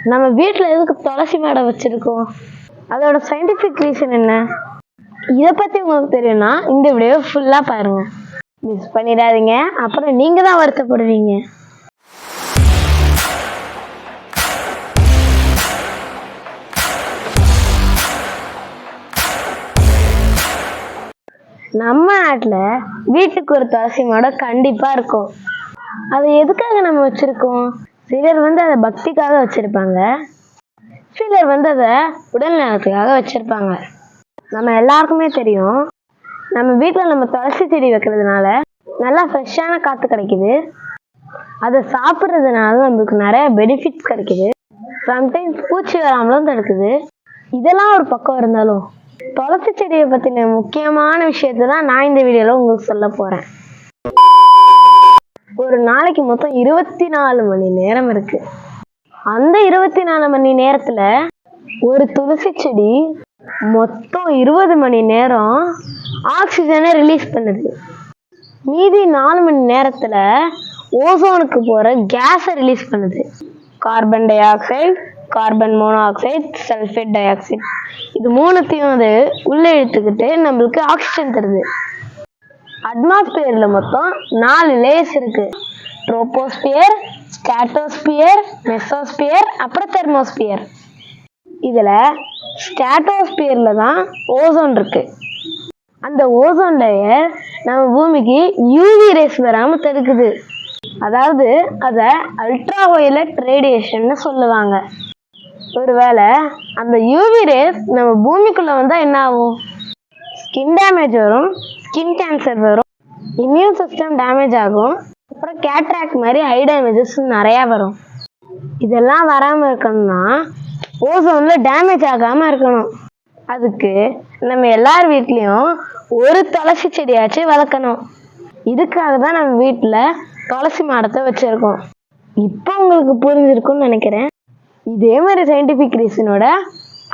நம்ம வீட்டில் எதுக்கு துளசி மாடம் வச்சிருக்கோம்? அதோட சயின்டிஃபிக் ரீசன் என்ன? இதை பற்றி உங்களுக்கு தெரியும்னா இந்த வீடியோ ஃபுல்லாக பாருங்க, மிஸ் பண்ணிடாதீங்க. அப்புறம் நீங்கள் தான் வருத்தப்படுவீங்க. நம்ம நாட்டில் வீட்டுக்கு ஒரு துளசி மாடம் கண்டிப்பாக இருக்கும். அதை எதுக்காக நம்ம வச்சுருக்கோம்? சிலர் அதை பக்திக்காக வச்சுருப்பாங்க, சிலர் அதை உடல் நலத்துக்காக வச்சுருப்பாங்க. நம்ம எல்லாருக்குமே தெரியும், நம்ம வீட்டில் நம்ம துளசி செடி வைக்கிறதுனால நல்லா ஃப்ரெஷ்ஷான காற்று கிடைக்குது. அதை சாப்பிட்றதுனால நம்மளுக்கு நிறைய பெனிஃபிட்ஸ் கிடைக்குது. சம்டைம்ஸ் பூச்சி வராமலும் தடுக்குது. இதெல்லாம் ஒரு பக்கம் இருந்தாலும் துளசி செடியை பற்றின முக்கியமான விஷயத்தை தான் நான் இந்த வீடியோவில் உங்களுக்கு சொல்ல போகிறேன். ஒரு நாளைக்கு மொத்தம் 24 மணி நேரம் இருக்கு. அந்த 24 மணி நேரத்துல ஒரு துளசி செடி மொத்தம் 20 மணி நேரம் ஆக்சிஜனை ரிலீஸ் பண்ணுது. மீதி 4 மணி நேரத்துல ஓசோனுக்கு போற கேஸை ரிலீஸ் பண்ணுது. Carbon dioxide, carbon monoxide, sulphate dioxide, இது மூணுத்தையும் அது உள்ள இழுத்துக்கிட்டு நம்மளுக்கு ஆக்சிஜன் தருது. அட்மாஸ்பியர்ல மொத்தம் 4 லேயர்ஸ் இருக்கு. ட்ரோபோஸ்பியர், ஸ்ட்ராட்டோஸ்பியர், மெசோஸ்பியர், அப்புறம் தெர்மோஸ்பியர். இதுல ஸ்ட்ராட்டோஸ்பியர்ல தான் ஓசோன் இருக்கு. அந்த ஓசோன் லேயர் நம்ம பூமிக்கு யூவி ரேஸ் வராம தடுக்குது. அதாவது அதை அல்ட்ரா வயலட் ரேடியேஷன் சொல்லுவாங்க. ஒருவேளை அந்த யூவி ரேஸ் நம்ம பூமிக்குள்ள வந்தா என்ன ஆகும்? ஸ்கின் டேமேஜ் வரும், ஸ்கின் கேன்சர் வரும், இம்யூன் சிஸ்டம் டேமேஜ் ஆகும், அப்புறம் கேட்ராக்ட் மாதிரி ஐ டேமேஜஸ் நிறையா வரும். இதெல்லாம் வராமல் இருக்கணும்னா ஓசோனில் டேமேஜ் ஆகாமல் இருக்கணும். அதுக்கு நம்ம எல்லார் வீட்லேயும் ஒரு துளசி செடியாச்சும் வளர்க்கணும். இதுக்காக தான் நம்ம வீட்டில் துளசி மாடத்தை வச்சுருக்கோம். இப்போ உங்களுக்கு புரிஞ்சிருக்கும்னு நினைக்கிறேன். இதே மாதிரி சயின்டிஃபிக் ரீசனோட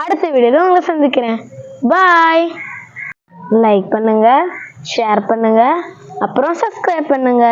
அடுத்த வீடியோவில் உங்களை சந்திக்கிறேன். பாய். லைக் பண்ணுங்க, ஷேர் பண்ணுங்க, அப்புறம் சப்ஸ்கிரைப் பண்ணுங்க.